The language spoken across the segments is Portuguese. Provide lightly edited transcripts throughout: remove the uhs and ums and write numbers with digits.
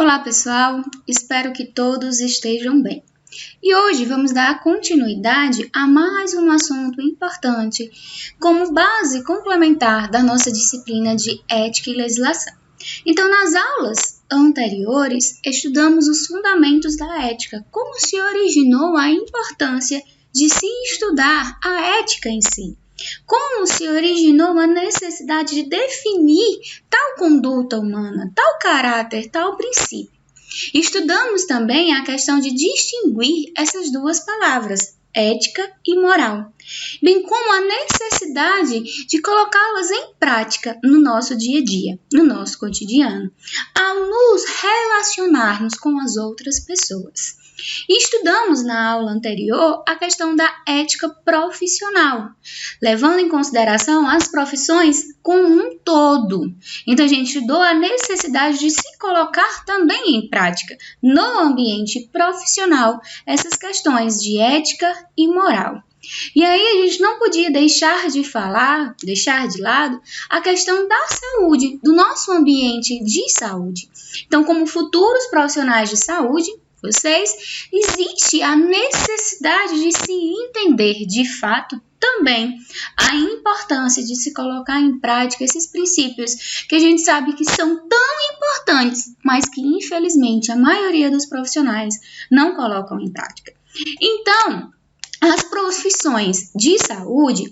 Olá pessoal, espero que todos estejam bem. E hoje vamos dar continuidade a mais um assunto importante como base complementar da nossa disciplina de Ética e Legislação. Então, nas aulas anteriores, estudamos os fundamentos da ética, como se originou a importância de se estudar a ética em si. Como se originou a necessidade de definir tal conduta humana, tal caráter, tal princípio. Estudamos também a questão de distinguir essas duas palavras, ética e moral, bem como a necessidade de colocá-las em prática no nosso dia a dia, no nosso cotidiano, ao nos relacionarmos com as outras pessoas. Estudamos na aula anterior a questão da ética profissional, levando em consideração as profissões como um todo. Então, a gente estudou a necessidade de se colocar também em prática, no ambiente profissional, essas questões de ética e moral. E aí a gente não podia deixar de lado a questão da saúde, do nosso ambiente de saúde. Então, como futuros profissionais de saúde, existe a necessidade de se entender de fato também a importância de se colocar em prática esses princípios que a gente sabe que são tão importantes, mas que infelizmente a maioria dos profissionais não colocam em prática. Então, as profissões de saúde,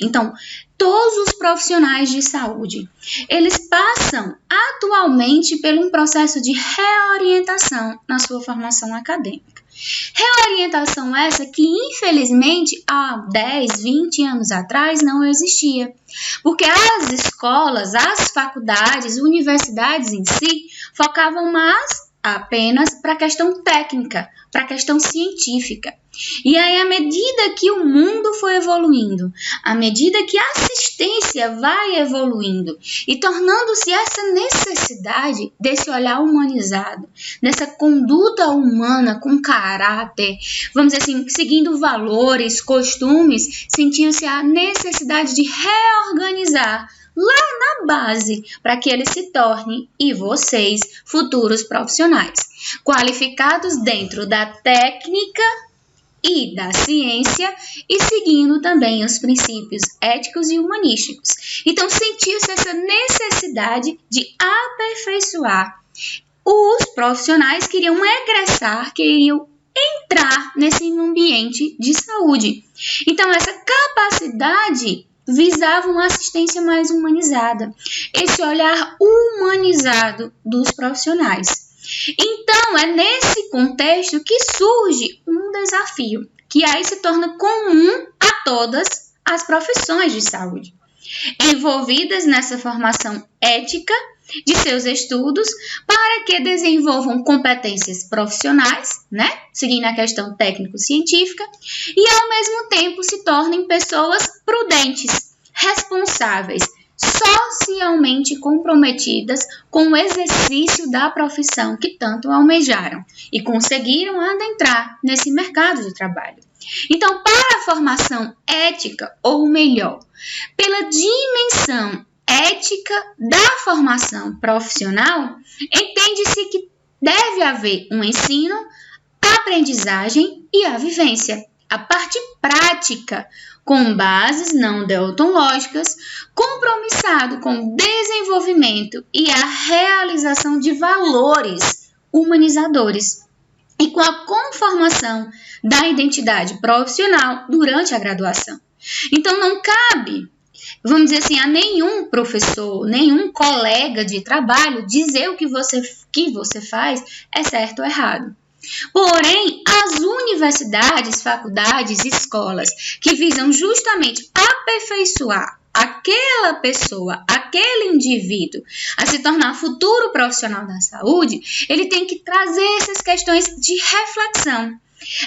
todos os profissionais de saúde, eles passam atualmente por um processo de reorientação na sua formação acadêmica. Reorientação essa que, infelizmente, há 10, 20 anos atrás não existia, porque as escolas, as faculdades, universidades em si, focavam apenas para a questão técnica, para a questão científica. E aí, à medida que o mundo foi evoluindo, à medida que a assistência vai evoluindo e tornando-se essa necessidade desse olhar humanizado, dessa conduta humana com caráter, vamos dizer assim, seguindo valores, costumes, sentiu-se a necessidade de reorganizar lá na base, para que eles se tornem, e vocês, futuros profissionais, qualificados dentro da técnica e da ciência e seguindo também os princípios éticos e humanísticos. Então, sentiu-se essa necessidade de aperfeiçoar. Os profissionais queriam egressar, queriam entrar nesse ambiente de saúde. Então, essa capacidade visava uma assistência mais humanizada, esse olhar humanizado dos profissionais. Então, é nesse contexto que surge um desafio, que aí se torna comum a todas as profissões de saúde, envolvidas nessa formação ética de seus estudos, para que desenvolvam competências profissionais, seguindo a questão técnico-científica, e ao mesmo tempo se tornem pessoas prudentes, responsáveis, socialmente comprometidas com o exercício da profissão que tanto almejaram e conseguiram adentrar nesse mercado de trabalho. Então, para a formação ética, ou melhor, pela dimensão ética da formação profissional, entende-se que deve haver um ensino, aprendizagem e a vivência. A parte prática, com bases não deontológicas, compromissado com o desenvolvimento e a realização de valores humanizadores e com a conformação da identidade profissional durante a graduação. Então, não cabe, vamos dizer assim, a nenhum professor, nenhum colega de trabalho dizer o que você faz é certo ou errado. Porém, as universidades, faculdades, escolas que visam justamente aperfeiçoar aquela pessoa, aquele indivíduo a se tornar futuro profissional da saúde, ele tem que trazer essas questões de reflexão,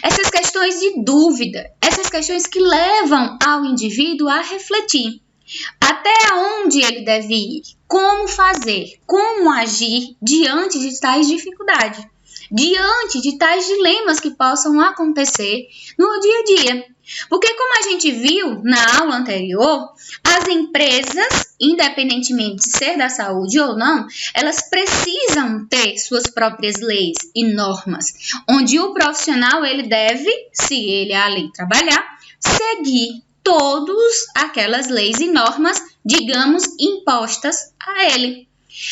essas questões de dúvida, essas questões que levam ao indivíduo a refletir. Até onde ele deve ir, como fazer, como agir diante de tais dificuldades. diante de tais dilemas que possam acontecer no dia a dia. Porque, como a gente viu na aula anterior, as empresas, independentemente de ser da saúde ou não, elas precisam ter suas próprias leis e normas, onde o profissional ele deve, se ele ali trabalhar, seguir todas aquelas leis e normas, digamos, impostas a ele.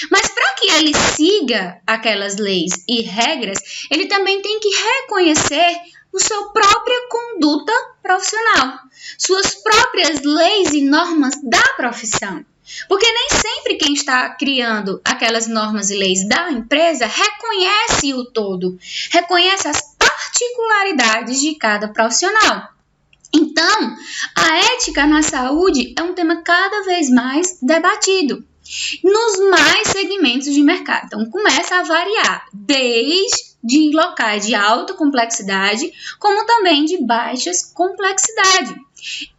Mas para que ele siga aquelas leis e regras, ele também tem que reconhecer a sua própria conduta profissional, suas próprias leis e normas da profissão. Porque nem sempre quem está criando aquelas normas e leis da empresa reconhece o todo, reconhece as particularidades de cada profissional. Então, a ética na saúde é um tema cada vez mais debatido nos mais segmentos de mercado. Então, começa a variar, desde locais de alta complexidade, como também de baixa complexidade.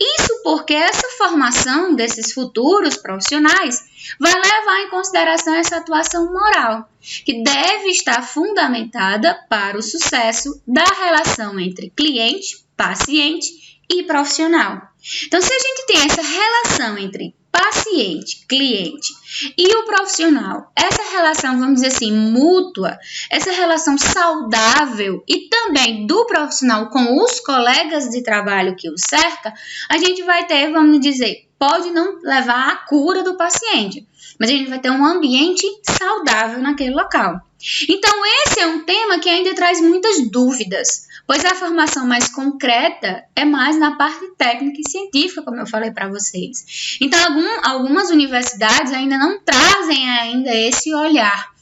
Isso porque essa formação desses futuros profissionais vai levar em consideração essa atuação moral, que deve estar fundamentada para o sucesso da relação entre cliente, paciente e profissional. Então, se a gente tem essa relação entre paciente, cliente e o profissional, essa relação, vamos dizer assim, mútua, essa relação saudável e também do profissional com os colegas de trabalho que o cerca, a gente vai ter, vamos dizer, pode não levar à cura do paciente, mas a gente vai ter um ambiente saudável naquele local. Então, esse é um tema que ainda traz muitas dúvidas, pois a formação mais concreta é mais na parte técnica e científica, como eu falei para vocês. Então, algumas universidades ainda não trazem ainda esse olhar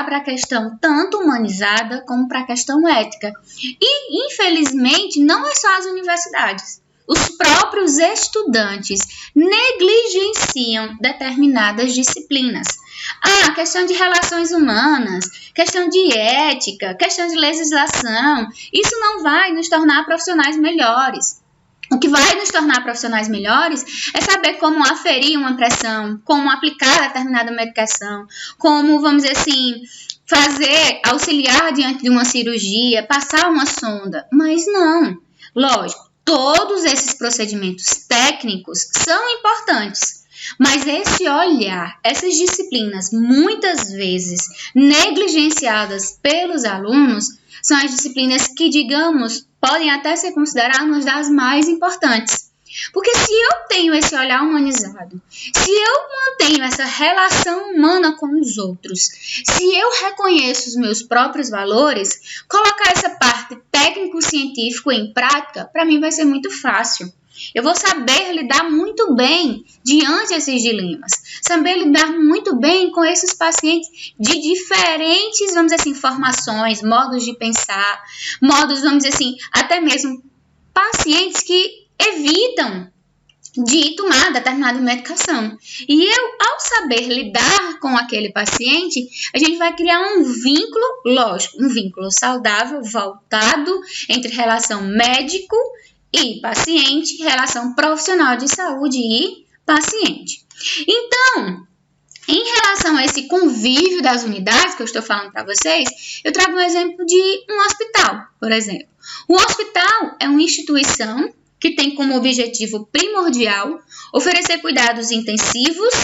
para a questão tanto humanizada como para a questão ética. E, infelizmente, não é só as universidades. Os próprios estudantes negligenciam determinadas disciplinas. Questão de relações humanas, questão de ética, questão de legislação. Isso não vai nos tornar profissionais melhores. O que vai nos tornar profissionais melhores é saber como aferir uma pressão, como aplicar determinada medicação, como, vamos dizer assim, auxiliar diante de uma cirurgia, passar uma sonda. Mas não, lógico, todos esses procedimentos técnicos são importantes. Mas esse olhar, essas disciplinas, muitas vezes negligenciadas pelos alunos, são as disciplinas que, digamos, podem até ser consideradas das mais importantes. Porque se eu tenho esse olhar humanizado, se eu mantenho essa relação humana com os outros, se eu reconheço os meus próprios valores, colocar essa parte técnico-científico em prática, para mim vai ser muito fácil. Eu vou saber lidar muito bem diante desses dilemas, saber lidar muito bem com esses pacientes de diferentes, vamos dizer assim, formações, modos de pensar, vamos dizer assim, até mesmo pacientes que evitam de tomar determinada medicação. E ao saber lidar com aquele paciente, a gente vai criar um vínculo, lógico, um vínculo saudável, voltado entre relação médico e paciente, relação profissional de saúde e paciente. Então, em relação a esse convívio das unidades que eu estou falando para vocês, eu trago um exemplo de um hospital, por exemplo. O hospital é uma instituição que tem como objetivo primordial oferecer cuidados intensivos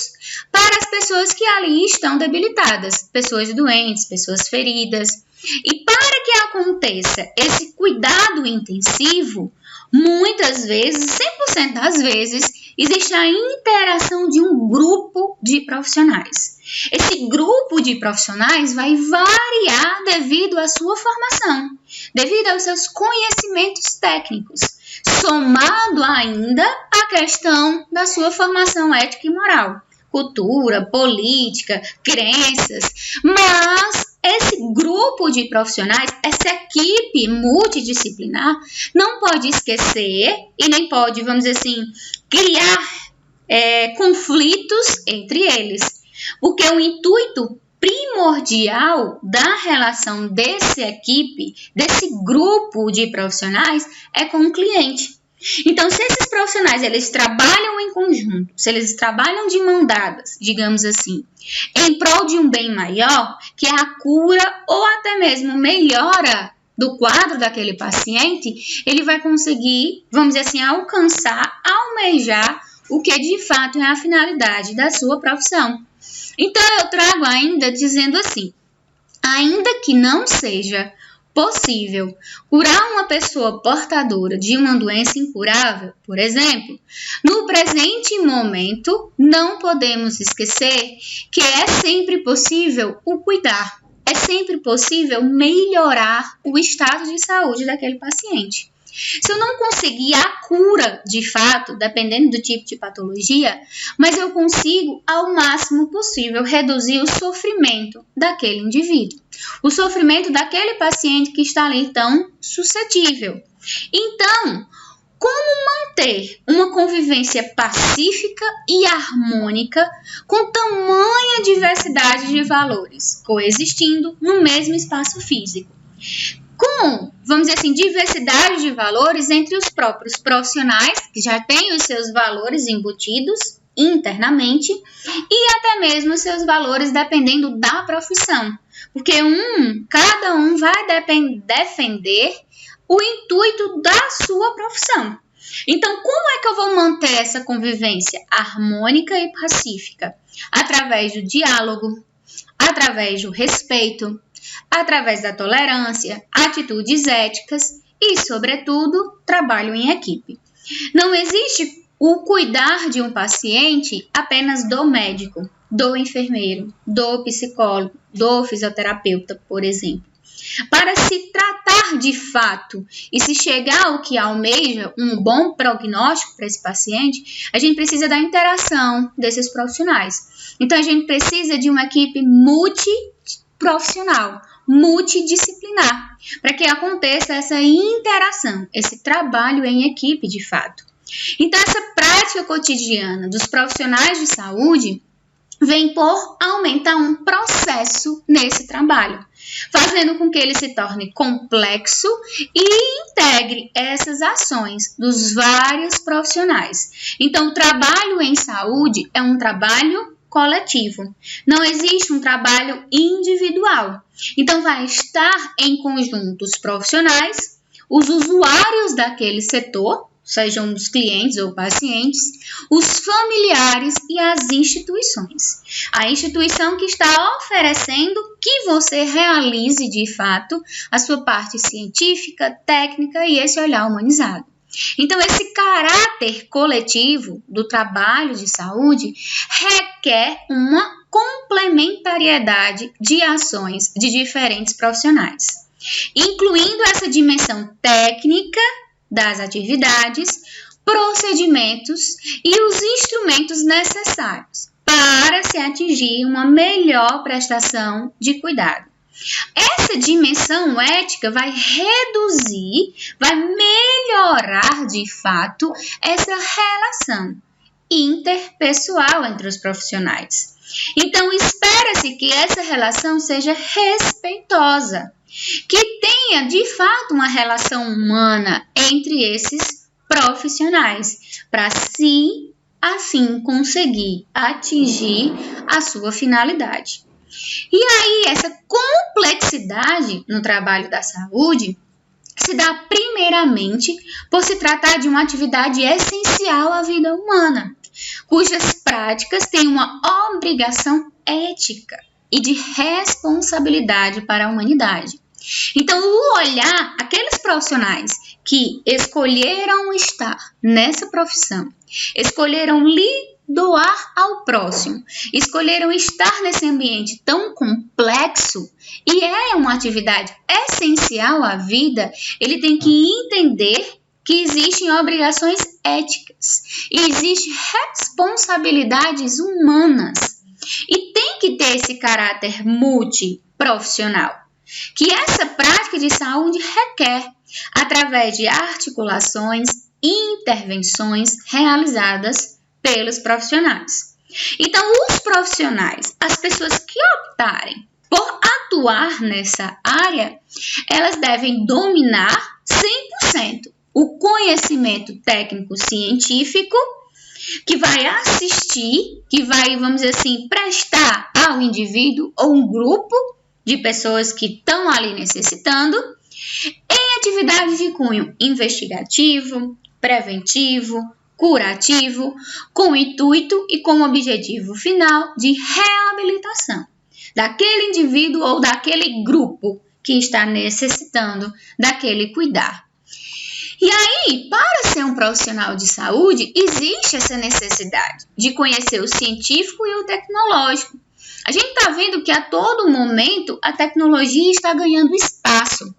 para as pessoas que ali estão debilitadas, pessoas doentes, pessoas feridas. E para que aconteça esse cuidado intensivo, muitas vezes, 100% das vezes, existe a interação de um grupo de profissionais. Esse grupo de profissionais vai variar devido à sua formação, devido aos seus conhecimentos técnicos, somado ainda à questão da sua formação ética e moral, cultura, política, crenças, mas esse grupo de profissionais, essa equipe multidisciplinar, não pode esquecer e nem pode, vamos dizer assim, criar conflitos entre eles, porque o intuito primordial da relação dessa equipe, desse grupo de profissionais, é com o cliente. Então, se esses profissionais eles trabalham em conjunto, se eles trabalham de mão dadas, digamos assim, em prol de um bem maior, que é a cura ou até mesmo melhora do quadro daquele paciente, ele vai conseguir, vamos dizer assim, alcançar, almejar o que de fato é a finalidade da sua profissão. Então, eu trago ainda dizendo assim, ainda que não seja possível curar uma pessoa portadora de uma doença incurável, por exemplo, no presente momento, não podemos esquecer que é sempre possível o cuidar, é sempre possível melhorar o estado de saúde daquele paciente. Se eu não conseguir a cura, de fato, dependendo do tipo de patologia, mas eu consigo, ao máximo possível, reduzir o sofrimento daquele indivíduo. O sofrimento daquele paciente que está ali tão suscetível. Então, como manter uma convivência pacífica e harmônica com tamanha diversidade de valores, coexistindo no mesmo espaço físico? Com, vamos dizer assim, diversidade de valores entre os próprios profissionais, que já têm os seus valores embutidos internamente, e até mesmo os seus valores dependendo da profissão. Porque cada um vai defender o intuito da sua profissão. Então, como é que eu vou manter essa convivência harmônica e pacífica? Através do diálogo, através do respeito, através da tolerância, atitudes éticas e, sobretudo, trabalho em equipe. Não existe o cuidar de um paciente apenas do médico, do enfermeiro, do psicólogo, do fisioterapeuta, por exemplo. Para se tratar de fato e se chegar ao que almeja um bom prognóstico para esse paciente, a gente precisa da interação desses profissionais. Então, a gente precisa de uma equipe multiprofissional, multidisciplinar, para que aconteça essa interação, esse trabalho em equipe de fato. Então, essa prática cotidiana dos profissionais de saúde vem por aumentar um processo nesse trabalho, fazendo com que ele se torne complexo e integre essas ações dos vários profissionais. Então, o trabalho em saúde é um trabalho coletivo, não existe um trabalho individual. Então, vai estar em conjunto os profissionais, os usuários daquele setor, sejam os clientes ou pacientes, os familiares e as instituições. A instituição que está oferecendo que você realize de fato a sua parte científica, técnica e esse olhar humanizado. Então, esse caráter coletivo do trabalho de saúde requer uma complementariedade de ações de diferentes profissionais, incluindo essa dimensão técnica das atividades, procedimentos e os instrumentos necessários para se atingir uma melhor prestação de cuidado. Essa dimensão ética vai reduzir, vai melhorar de fato essa relação interpessoal entre os profissionais. Então, espera-se que essa relação seja respeitosa, que tenha de fato uma relação humana entre esses profissionais, para assim conseguir atingir a sua finalidade. E aí, essa complexidade no trabalho da saúde se dá primeiramente por se tratar de uma atividade essencial à vida humana, cujas práticas têm uma obrigação ética e de responsabilidade para a humanidade. Então, o olhar, aqueles profissionais que escolheram estar nessa profissão, escolheram doar ao próximo, escolheram estar nesse ambiente tão complexo e é uma atividade essencial à vida, ele tem que entender que existem obrigações éticas e existem responsabilidades humanas e tem que ter esse caráter multiprofissional, que essa prática de saúde requer através de articulações e intervenções realizadas pelos profissionais. Então, os profissionais, as pessoas que optarem por atuar nessa área, elas devem dominar 100% o conhecimento técnico-científico, que vai assistir, que vai, vamos dizer assim, prestar ao indivíduo ou um grupo de pessoas que estão ali necessitando, em atividades de cunho investigativo, preventivo, curativo, com o intuito e com o objetivo final de reabilitação daquele indivíduo ou daquele grupo que está necessitando daquele cuidar. E aí, para ser um profissional de saúde, existe essa necessidade de conhecer o científico e o tecnológico. A gente está vendo que a todo momento a tecnologia está ganhando espaço.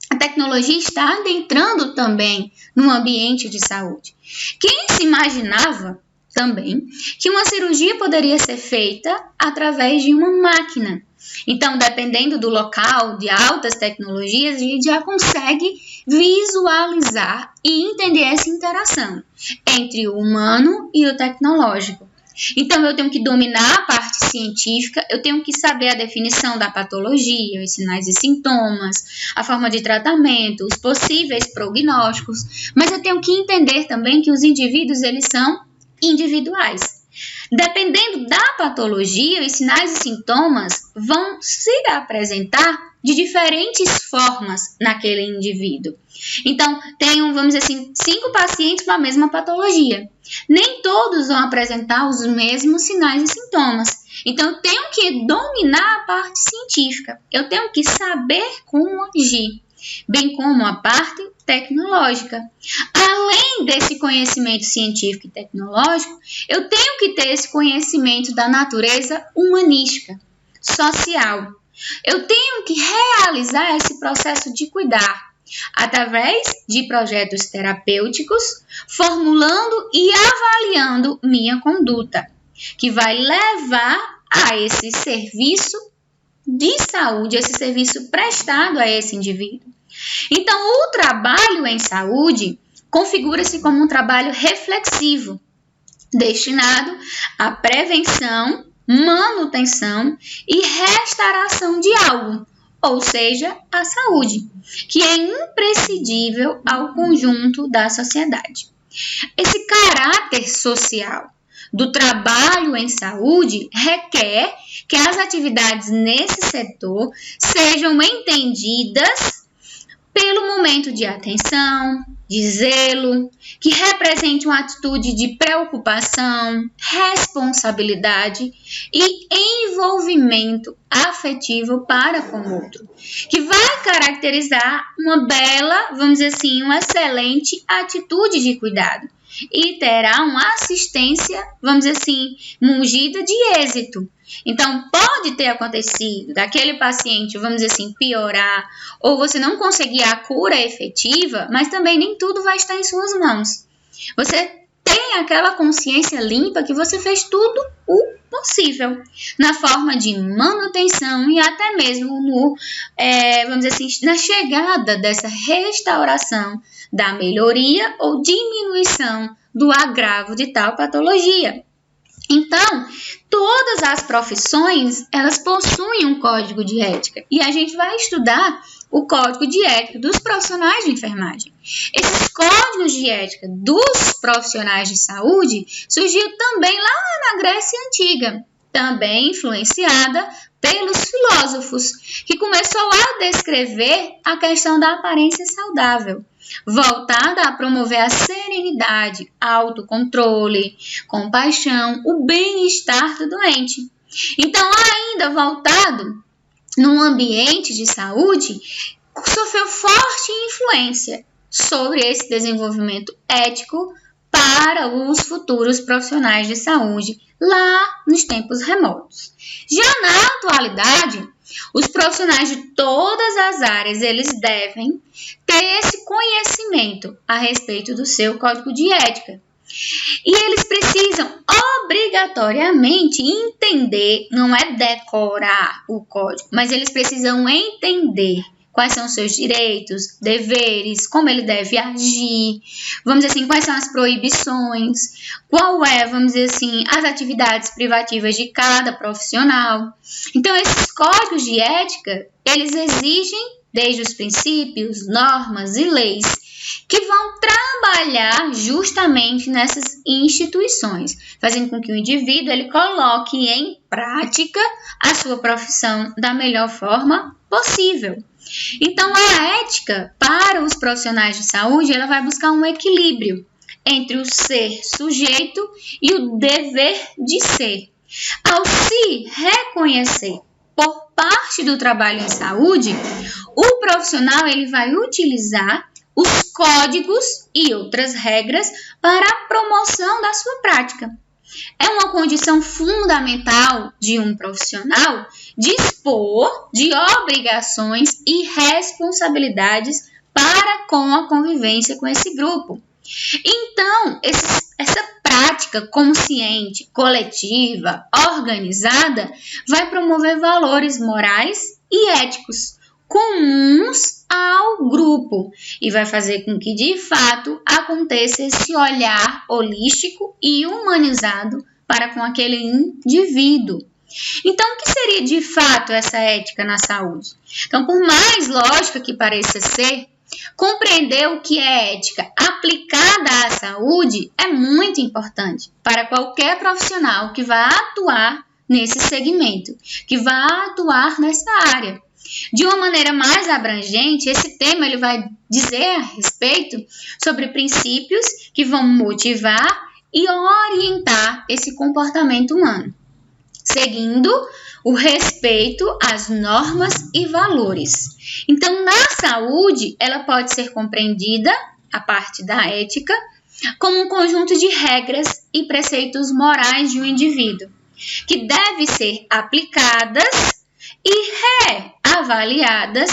A tecnologia está adentrando também no ambiente de saúde. Quem se imaginava também que uma cirurgia poderia ser feita através de uma máquina? Então, dependendo do local, de altas tecnologias, a gente já consegue visualizar e entender essa interação entre o humano e o tecnológico. Então, eu tenho que dominar a parte científica, eu tenho que saber a definição da patologia, os sinais e sintomas, a forma de tratamento, os possíveis prognósticos, mas eu tenho que entender também que os indivíduos, eles são individuais. Dependendo da patologia, os sinais e sintomas vão se apresentar de diferentes formas naquele indivíduo. Então, tenho, vamos dizer assim, 5 pacientes com a mesma patologia. Nem todos vão apresentar os mesmos sinais e sintomas. Então, eu tenho que dominar a parte científica. Eu tenho que saber como agir, bem como a parte tecnológica. Além desse conhecimento científico e tecnológico, eu tenho que ter esse conhecimento da natureza humanística, social. Eu tenho que realizar esse processo de cuidar através de projetos terapêuticos, formulando e avaliando minha conduta, que vai levar a esse serviço de saúde, esse serviço prestado a esse indivíduo. Então, o trabalho em saúde configura-se como um trabalho reflexivo, destinado à prevenção, manutenção e restauração de algo, ou seja, a saúde, que é imprescindível ao conjunto da sociedade. Esse caráter social do trabalho em saúde requer que as atividades nesse setor sejam entendidas pelo momento de atenção, de zelo, que represente uma atitude de preocupação, responsabilidade e envolvimento afetivo para com o outro, que vai caracterizar uma bela, vamos dizer assim, uma excelente atitude de cuidado e terá uma assistência, vamos dizer assim, mungida de êxito. Então, pode ter acontecido daquele paciente, vamos dizer assim, piorar, ou você não conseguir a cura efetiva, mas também nem tudo vai estar em suas mãos. Você tem aquela consciência limpa que você fez tudo o possível, na forma de manutenção e até mesmo no, vamos dizer assim, na chegada dessa restauração da melhoria ou diminuição do agravo de tal patologia. Então, todas as profissões, elas possuem um código de ética e a gente vai estudar o código de ética dos profissionais de enfermagem. Esses códigos de ética dos profissionais de saúde surgiu também lá na Grécia Antiga, também influenciada pelos filósofos, que começou a descrever a questão da aparência saudável, voltada a promover a serenidade, autocontrole, compaixão, o bem-estar do doente. Então, ainda voltado num ambiente de saúde, sofreu forte influência sobre esse desenvolvimento ético para os futuros profissionais de saúde lá nos tempos remotos. Já na atualidade, os profissionais de todas as áreas, eles devem ter esse conhecimento a respeito do seu código de ética. E eles precisam obrigatoriamente entender, não é decorar o código, mas eles precisam entender quais são os seus direitos, deveres, como ele deve agir, vamos dizer assim, quais são as proibições, qual é, vamos dizer assim, as atividades privativas de cada profissional. Então, esses códigos de ética, eles exigem desde os princípios, normas e leis, que vão trabalhar justamente nessas instituições, fazendo com que o indivíduo ele coloque em prática a sua profissão da melhor forma possível. Então, a ética para os profissionais de saúde, ela vai buscar um equilíbrio entre o ser sujeito e o dever de ser. Ao se reconhecer por parte do trabalho em saúde, o profissional ele vai utilizar os códigos e outras regras para a promoção da sua prática. É uma condição fundamental de um profissional dispor de obrigações e responsabilidades para com a convivência com esse grupo. Então, essa prática consciente, coletiva, organizada, vai promover valores morais e éticos comuns ao grupo e vai fazer com que, de fato, aconteça esse olhar holístico e humanizado para com aquele indivíduo. Então, o que seria, de fato, essa ética na saúde? Então, por mais lógica que pareça ser, compreender o que é ética aplicada à saúde é muito importante para qualquer profissional que vá atuar nesse segmento, que vá atuar nessa área. De uma maneira mais abrangente, esse tema ele vai dizer a respeito sobre princípios que vão motivar e orientar esse comportamento humano, seguindo o respeito às normas e valores. Então, na saúde, ela pode ser compreendida, a parte da ética, como um conjunto de regras e preceitos morais de um indivíduo, que devem ser aplicadas e reavaliadas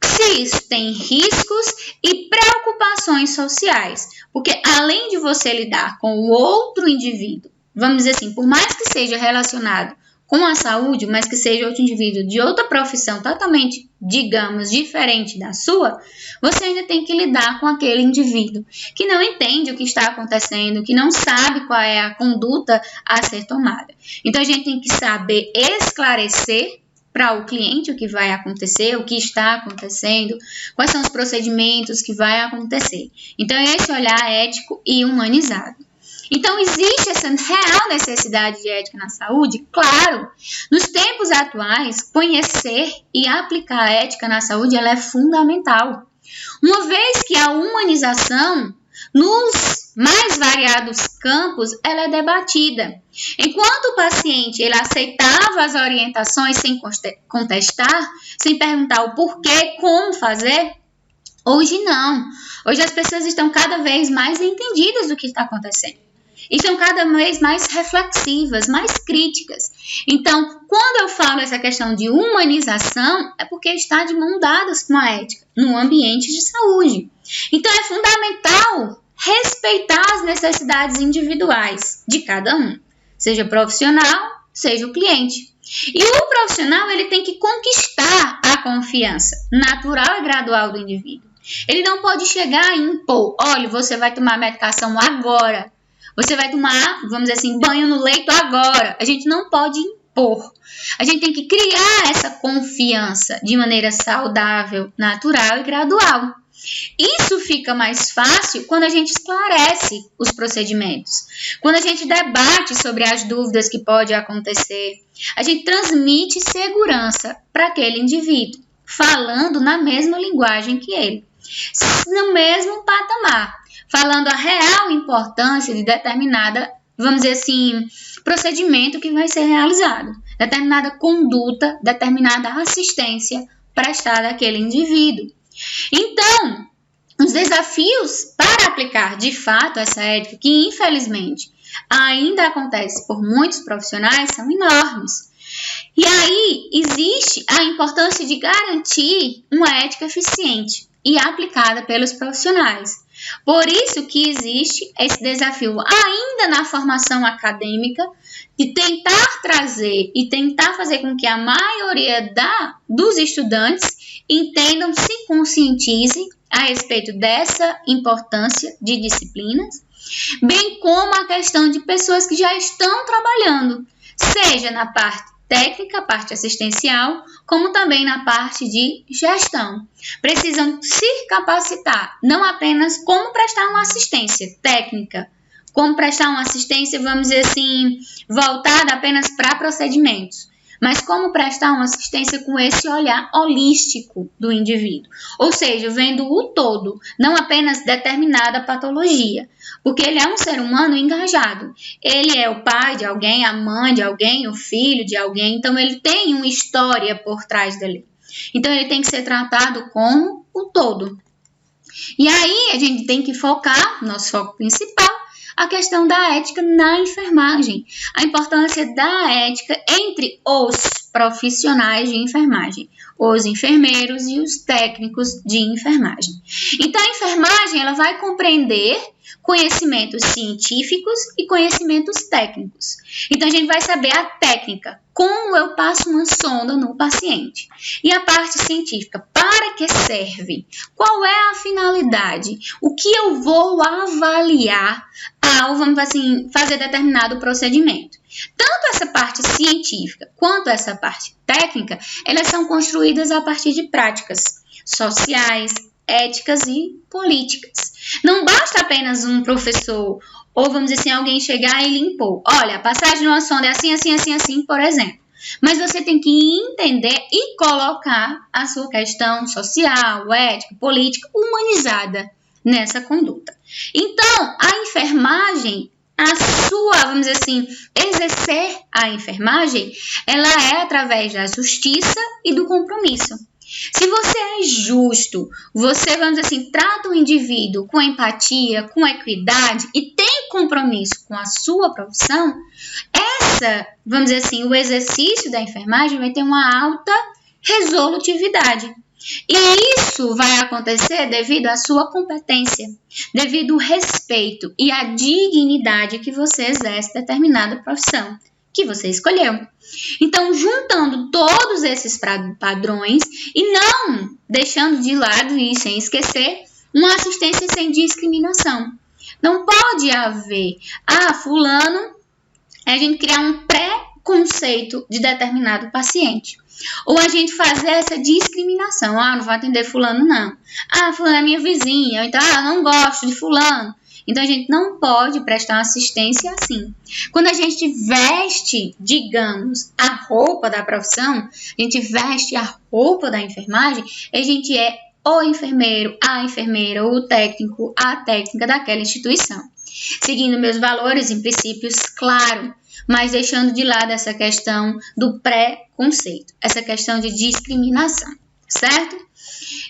se isso tem riscos e preocupações sociais. Porque além de você lidar com o outro indivíduo, vamos dizer assim, por mais que seja relacionado com a saúde, mas que seja outro indivíduo de outra profissão totalmente, digamos, diferente da sua, você ainda tem que lidar com aquele indivíduo que não entende o que está acontecendo, que não sabe qual é a conduta a ser tomada. Então, a gente tem que saber esclarecer para o cliente o que vai acontecer, o que está acontecendo, quais são os procedimentos que vai acontecer. Então, é esse olhar ético e humanizado. Então, existe essa real necessidade de ética na saúde? Claro! Nos tempos atuais, conhecer e aplicar a ética na saúde ela é fundamental. Uma vez que a humanização, nos mais variados campos, ela é debatida. Enquanto o paciente ele aceitava as orientações sem contestar, sem perguntar o porquê, como fazer, hoje não. Hoje as pessoas estão cada vez mais entendidas do que está acontecendo. E são cada vez mais reflexivas, mais críticas. Então, quando eu falo essa questão de humanização, é porque está de mão dadas com a ética no ambiente de saúde. Então, é fundamental respeitar as necessidades individuais de cada um, seja profissional, seja o cliente. E o profissional ele tem que conquistar a confiança natural e gradual do indivíduo. Ele não pode chegar e impor, olha, você vai tomar medicação agora. Você vai tomar, vamos dizer assim, banho no leito agora. A gente não pode impor. A gente tem que criar essa confiança de maneira saudável, natural e gradual. Isso fica mais fácil quando a gente esclarece os procedimentos. Quando a gente debate sobre as dúvidas que podem acontecer. A gente transmite segurança para aquele indivíduo, falando na mesma linguagem que ele, no mesmo patamar. Falando a real importância de determinada, vamos dizer assim, procedimento que vai ser realizado, determinada conduta, determinada assistência prestada àquele indivíduo. Então, os desafios para aplicar de fato essa ética, que infelizmente ainda acontece por muitos profissionais, são enormes. E aí existe a importância de garantir uma ética eficiente e aplicada pelos profissionais. Por isso que existe esse desafio ainda na formação acadêmica de tentar trazer e tentar fazer com que a maioria dos estudantes entendam, se conscientizem a respeito dessa importância de disciplinas, bem como a questão de pessoas que já estão trabalhando, seja na parte técnica, a parte assistencial, como também na parte de gestão. Precisam se capacitar, não apenas como prestar uma assistência técnica, como prestar uma assistência, vamos dizer assim, voltada apenas para procedimentos, mas como prestar uma assistência com esse olhar holístico do indivíduo, ou seja, vendo o todo, não apenas determinada patologia, porque ele é um ser humano engajado, ele é o pai de alguém, a mãe de alguém, o filho de alguém, então ele tem uma história por trás dele, então ele tem que ser tratado como o todo. E aí a gente tem que focar, nosso foco principal, a questão da ética na enfermagem, a importância da ética entre os profissionais de enfermagem, os enfermeiros e os técnicos de enfermagem. Então, a enfermagem ela vai compreender conhecimentos científicos e conhecimentos técnicos. Então, a gente vai saber a técnica, como eu passo uma sonda no paciente. E a parte científica, para que serve? Qual é a finalidade? O que eu vou avaliar ao, vamos assim, fazer determinado procedimento? Tanto essa parte científica quanto essa parte técnica, elas são construídas a partir de práticas sociais, éticas e políticas. Não basta apenas um professor ou, vamos dizer assim, alguém chegar e limpou. Olha, a passagem de uma sonda é assim, assim, assim, assim, por exemplo. Mas você tem que entender e colocar a sua questão social, ética, política, humanizada nessa conduta. Então, a enfermagem, a sua, vamos dizer assim, exercer a enfermagem, ela é através da justiça e do compromisso. Se você é justo, você, vamos dizer assim, trata o indivíduo com empatia, com equidade e tem compromisso com a sua profissão, vamos dizer assim, o exercício da enfermagem vai ter uma alta resolutividade. E isso vai acontecer devido à sua competência, devido ao respeito e à dignidade que você exerce determinada profissão que você escolheu. Então, juntando todos esses padrões e não deixando de lado e sem esquecer uma assistência sem discriminação. Não pode haver, fulano, a gente criar um preconceito de determinado paciente. Ou a gente fazer essa discriminação. Não vou atender fulano, não. Fulano é minha vizinha. Então, não gosto de fulano. Então, a gente não pode prestar assistência assim. Quando a gente veste, digamos, a roupa da profissão, a gente veste a roupa da enfermagem, a gente é o enfermeiro, a enfermeira, o técnico, a técnica daquela instituição. Seguindo meus valores e princípios, claro, mas deixando de lado essa questão do preconceito, essa questão de discriminação, certo?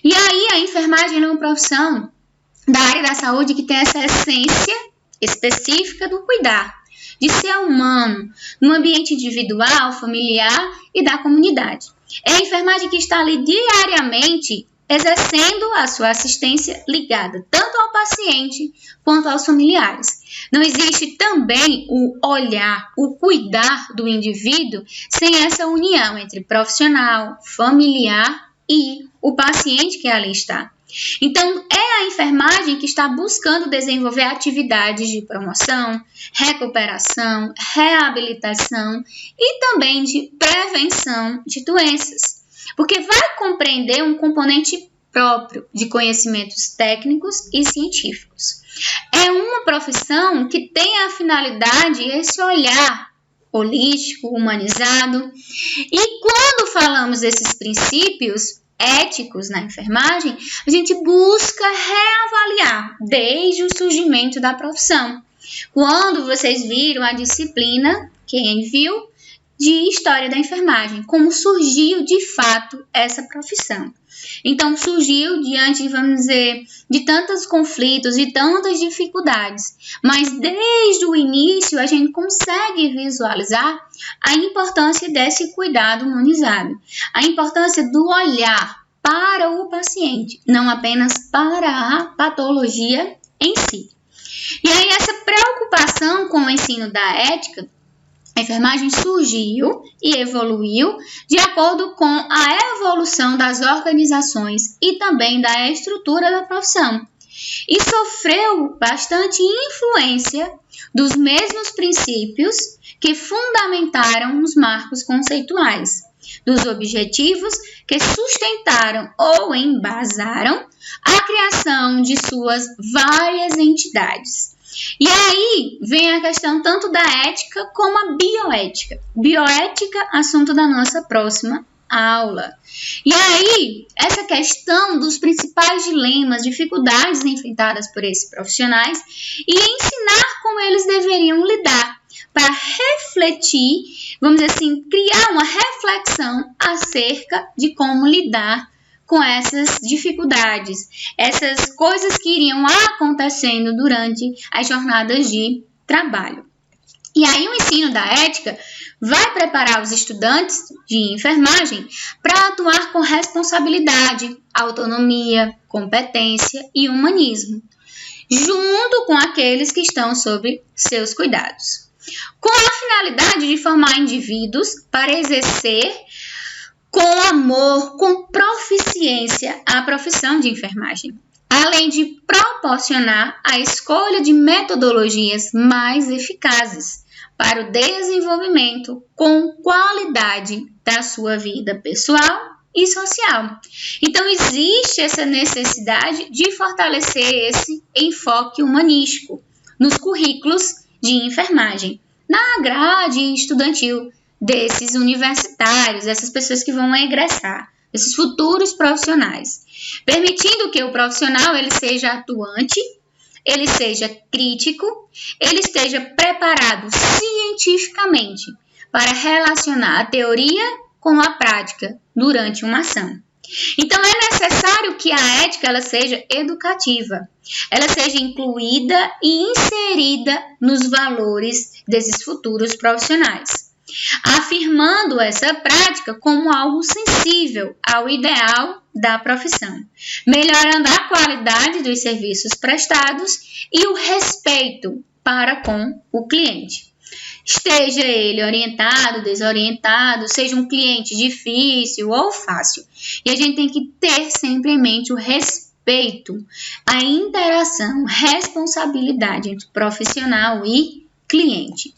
E aí, a enfermagem é uma profissão da área da saúde que tem essa essência específica do cuidar, de ser humano, no ambiente individual, familiar e da comunidade. É a enfermagem que está ali diariamente exercendo a sua assistência ligada tanto ao paciente quanto aos familiares. Não existe também o olhar, o cuidar do indivíduo sem essa união entre profissional, familiar e o paciente que ali está. Então, é a enfermagem que está buscando desenvolver atividades de promoção, recuperação, reabilitação e também de prevenção de doenças, porque vai compreender um componente próprio de conhecimentos técnicos e científicos. É uma profissão que tem a finalidade esse olhar holístico, humanizado, e quando falamos desses princípios éticos na enfermagem, a gente busca reavaliar desde o surgimento da profissão. Quando vocês viram a disciplina, quem viu, de História da Enfermagem, como surgiu de fato essa profissão. Então, surgiu diante, vamos dizer, de tantos conflitos e tantas dificuldades, mas desde o início a gente consegue visualizar a importância desse cuidado humanizado, a importância do olhar para o paciente, não apenas para a patologia em si. E aí essa preocupação com o ensino da ética, a enfermagem surgiu e evoluiu de acordo com a evolução das organizações e também da estrutura da profissão. e sofreu bastante influência dos mesmos princípios que fundamentaram os marcos conceituais, dos objetivos que sustentaram ou embasaram a criação de suas várias entidades. E aí vem a questão tanto da ética como a bioética. Bioética, assunto da nossa próxima aula. E aí, essa questão dos principais dilemas, dificuldades enfrentadas por esses profissionais e ensinar como eles deveriam lidar para refletir, vamos dizer assim, criar uma reflexão acerca de como lidar com essas dificuldades, essas coisas que iriam acontecendo durante as jornadas de trabalho. E aí o ensino da ética vai preparar os estudantes de enfermagem para atuar com responsabilidade, autonomia, competência e humanismo, junto com aqueles que estão sob seus cuidados, com a finalidade de formar indivíduos para exercer com amor, com proficiência, a profissão de enfermagem, além de proporcionar a escolha de metodologias mais eficazes para o desenvolvimento com qualidade da sua vida pessoal e social. Então, existe essa necessidade de fortalecer esse enfoque humanístico nos currículos de enfermagem, na grade estudantil desses universitários, dessas pessoas que vão egressar, esses futuros profissionais, permitindo que o profissional ele seja atuante, ele seja crítico, ele esteja preparado cientificamente para relacionar a teoria com a prática durante uma ação. Então, é necessário que a ética ela seja educativa, ela seja incluída e inserida nos valores desses futuros profissionais, afirmando essa prática como algo sensível ao ideal da profissão, melhorando a qualidade dos serviços prestados e o respeito para com o cliente. Esteja ele orientado, desorientado, seja um cliente difícil ou fácil. E a gente tem que ter sempre em mente o respeito, a interação, responsabilidade entre profissional e cliente.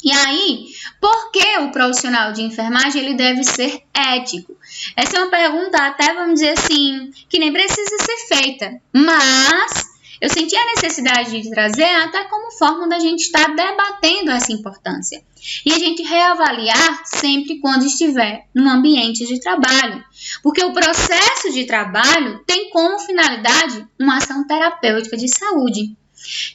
E aí, por que o profissional de enfermagem ele deve ser ético? Essa é uma pergunta até, vamos dizer assim, que nem precisa ser feita, mas eu senti a necessidade de trazer até como forma da gente estar debatendo essa importância e a gente reavaliar sempre quando estiver num ambiente de trabalho, porque o processo de trabalho tem como finalidade uma ação terapêutica de saúde,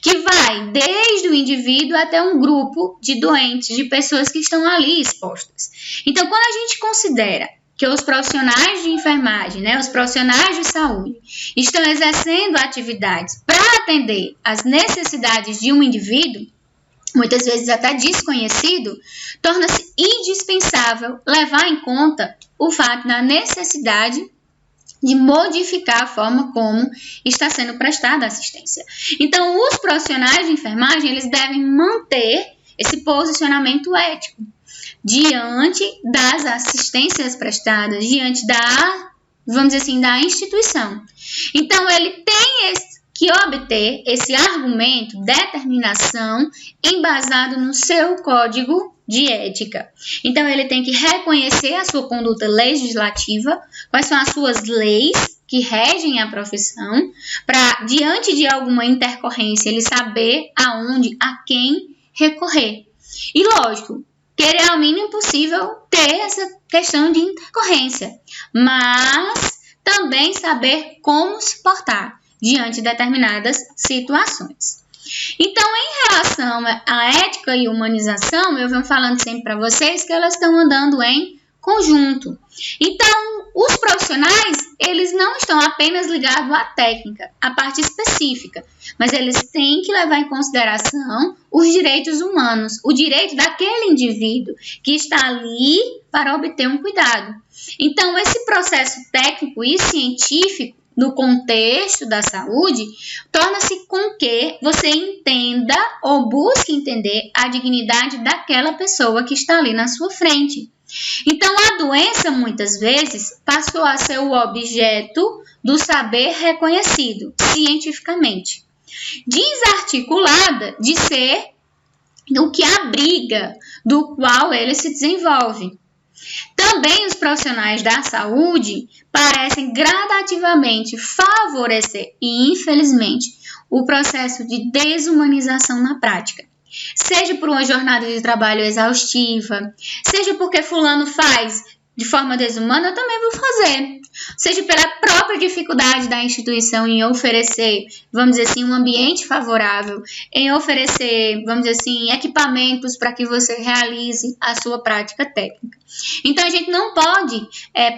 que vai desde o indivíduo até um grupo de doentes, de pessoas que estão ali expostas. Então, quando a gente considera que os profissionais de enfermagem, os profissionais de saúde, estão exercendo atividades para atender às necessidades de um indivíduo, muitas vezes até desconhecido, torna-se indispensável levar em conta o fato da necessidade de modificar a forma como está sendo prestada a assistência. Então, os profissionais de enfermagem, eles devem manter esse posicionamento ético diante das assistências prestadas, diante da, vamos dizer assim, da instituição. Então, ele tem que obter esse argumento, determinação, embasado no seu código de ética. Então, ele tem que reconhecer a sua conduta legislativa, quais são as suas leis que regem a profissão, para, diante de alguma intercorrência, ele saber aonde, a quem recorrer. E, lógico, querer ao mínimo possível ter essa questão de intercorrência, mas também saber como se portar diante de determinadas situações. Então, em relação à ética e humanização, eu venho falando sempre para vocês que elas estão andando em conjunto. Então, os profissionais, eles não estão apenas ligados à técnica, à parte específica, mas eles têm que levar em consideração os direitos humanos, o direito daquele indivíduo que está ali para obter um cuidado. Então, esse processo técnico e científico no contexto da saúde, torna-se com que você entenda ou busque entender a dignidade daquela pessoa que está ali na sua frente. Então, a doença, muitas vezes, passou a ser o objeto do saber reconhecido cientificamente, desarticulada de ser o que abriga, do qual ele se desenvolve. Também os profissionais da saúde parecem gradativamente favorecer, e infelizmente, o processo de desumanização na prática. Seja por uma jornada de trabalho exaustiva, seja porque fulano faz de forma desumana, eu também vou fazer. Seja pela própria dificuldade da instituição em oferecer, vamos dizer assim, um ambiente favorável, em oferecer, vamos dizer assim, equipamentos para que você realize a sua prática técnica. Então, a gente não pode,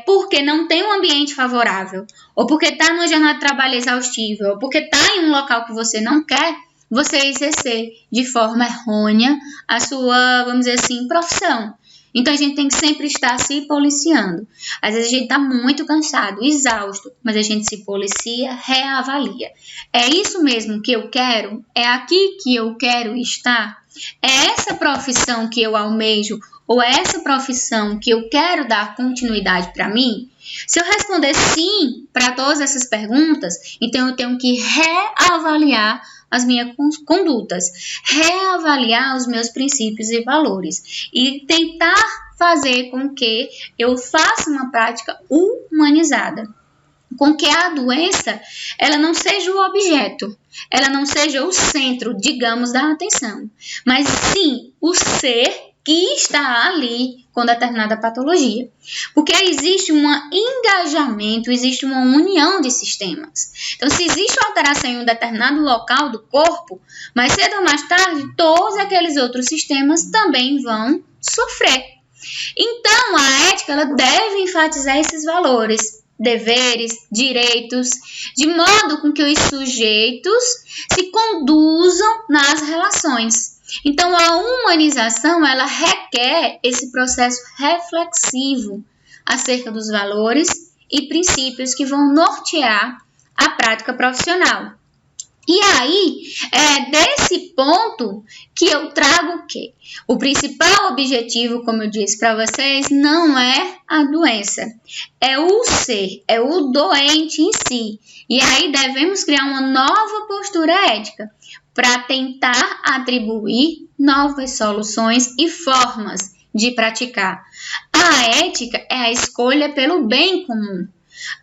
porque não tem um ambiente favorável, ou porque está numa jornada de trabalho exaustiva, ou porque está em um local que você não quer, você exercer de forma errônea a sua, vamos dizer assim, profissão. Então, a gente tem que sempre estar se policiando. Às vezes, a gente está muito cansado, exausto, mas a gente se policia, reavalia. É isso mesmo que eu quero? É aqui que eu quero estar? É essa profissão que eu almejo? Ou é essa profissão que eu quero dar continuidade para mim? Se eu responder sim para todas essas perguntas, então eu tenho que reavaliar as minhas condutas, reavaliar os meus princípios e valores e tentar fazer com que eu faça uma prática humanizada, com que a doença ela não seja o objeto, ela não seja o centro, digamos, da atenção, mas sim o ser que está ali com determinada patologia. Porque existe um engajamento, existe uma união de sistemas. Então, se existe uma alteração em um determinado local do corpo, mais cedo ou mais tarde, todos aqueles outros sistemas também vão sofrer. Então, a ética ela deve enfatizar esses valores, deveres, direitos, de modo com que os sujeitos se conduzam nas relações. Então, a humanização, ela requer esse processo reflexivo acerca dos valores e princípios que vão nortear a prática profissional. E aí, é desse ponto que eu trago o quê? O principal objetivo, como eu disse para vocês, não é a doença, é o ser, é o doente em si. E aí devemos criar uma nova postura ética para tentar atribuir novas soluções e formas de praticar. A ética é a escolha pelo bem comum.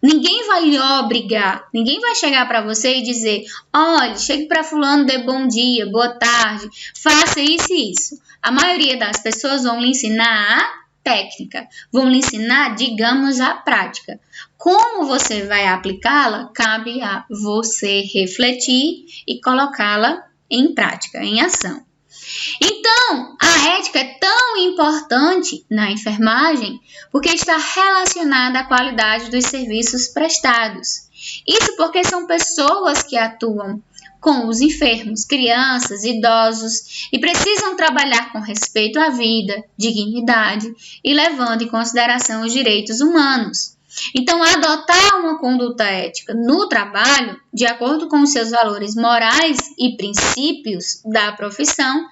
Ninguém vai lhe obrigar, ninguém vai chegar para você e dizer, olha, chegue para fulano, dê bom dia, boa tarde, faça isso e isso. A maioria das pessoas vão lhe ensinar a técnica, vão lhe ensinar, digamos, a prática. Como você vai aplicá-la, cabe a você refletir e colocá-la em prática, em ação. Então, a ética é tão importante na enfermagem porque está relacionada à qualidade dos serviços prestados. Isso porque são pessoas que atuam com os enfermos, crianças, idosos e precisam trabalhar com respeito à vida, dignidade e levando em consideração os direitos humanos. Então, adotar uma conduta ética no trabalho, de acordo com os seus valores morais e princípios da profissão,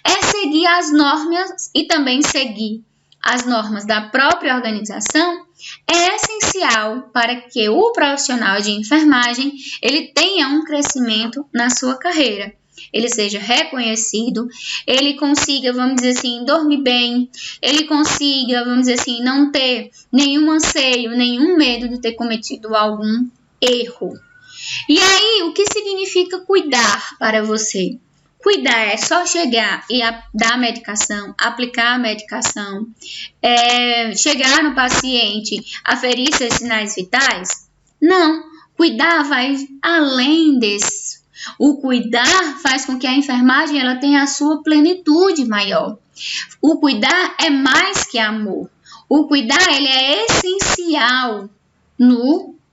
é seguir as normas e também seguir as normas da própria organização, é essencial para que o profissional de enfermagem ele tenha um crescimento na sua carreira. Ele seja reconhecido, ele consiga, vamos dizer assim, dormir bem, ele consiga, vamos dizer assim, não ter nenhum anseio, nenhum medo de ter cometido algum erro. E aí, o que significa cuidar para você? Cuidar é só chegar e dar a medicação, aplicar a medicação, chegar no paciente, aferir seus sinais vitais? Não, cuidar vai além disso. O cuidar faz com que a enfermagem ela tenha a sua plenitude maior. O cuidar é mais que amor. O cuidar ele é essencial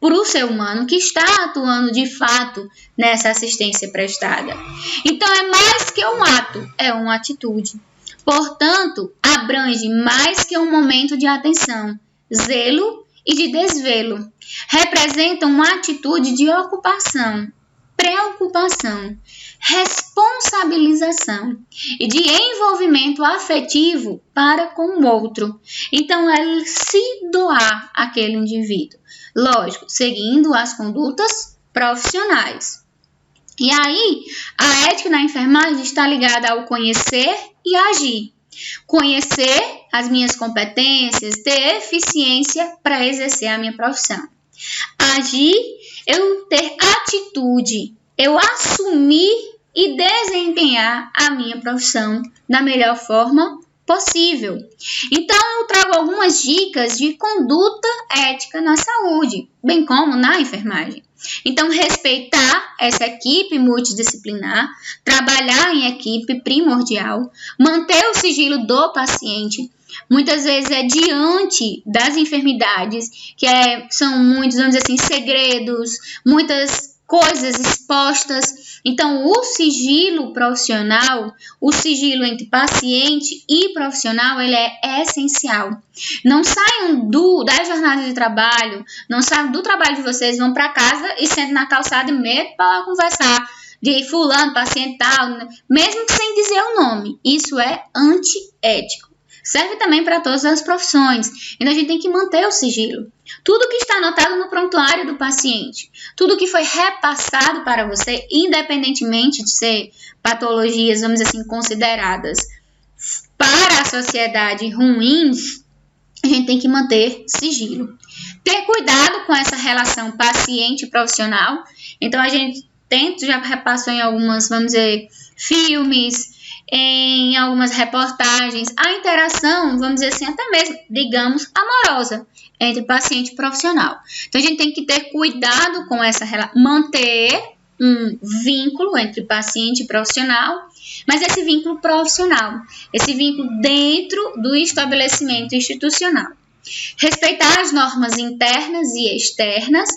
para o ser humano que está atuando de fato nessa assistência prestada. Então é mais que um ato, é uma atitude. Portanto, abrange mais que um momento de atenção, zelo e de desvelo. Representa uma atitude de ocupação. preocupação, responsabilização e de envolvimento afetivo para com o outro. Então, é se doar àquele indivíduo. Lógico, seguindo as condutas profissionais. E aí, a ética na enfermagem está ligada ao conhecer e agir. Conhecer as minhas competências, ter eficiência para exercer a minha profissão. Agir, eu ter atitude, eu assumir e desempenhar a minha profissão da melhor forma possível. Então, eu trago algumas dicas de conduta ética na saúde, bem como na enfermagem. Então, respeitar essa equipe multidisciplinar, trabalhar em equipe primordial, manter o sigilo do paciente, muitas vezes é diante das enfermidades, que são muitos, vamos dizer assim, segredos, muitas coisas expostas. Então, o sigilo profissional, o sigilo entre paciente e profissional, ele é essencial. Não saiam da jornada de trabalho, não saiam do trabalho de vocês, vão para casa e sentam na calçada e metem para conversar de fulano, paciente tal, mesmo sem dizer o nome. Isso é antiético. Serve também para todas as profissões. Então, a gente tem que manter o sigilo. Tudo que está anotado no prontuário do paciente, tudo que foi repassado para você, independentemente de ser patologias, vamos dizer assim, consideradas para a sociedade ruins, a gente tem que manter sigilo. Ter cuidado com essa relação paciente-profissional. Então, a gente já repassou em algumas, vamos dizer, filmes, em algumas reportagens, a interação, vamos dizer assim, até mesmo, digamos, amorosa entre paciente e profissional. Então, a gente tem que ter cuidado com essa relação, manter um vínculo entre paciente e profissional, mas esse vínculo profissional, esse vínculo dentro do estabelecimento institucional. Respeitar as normas internas e externas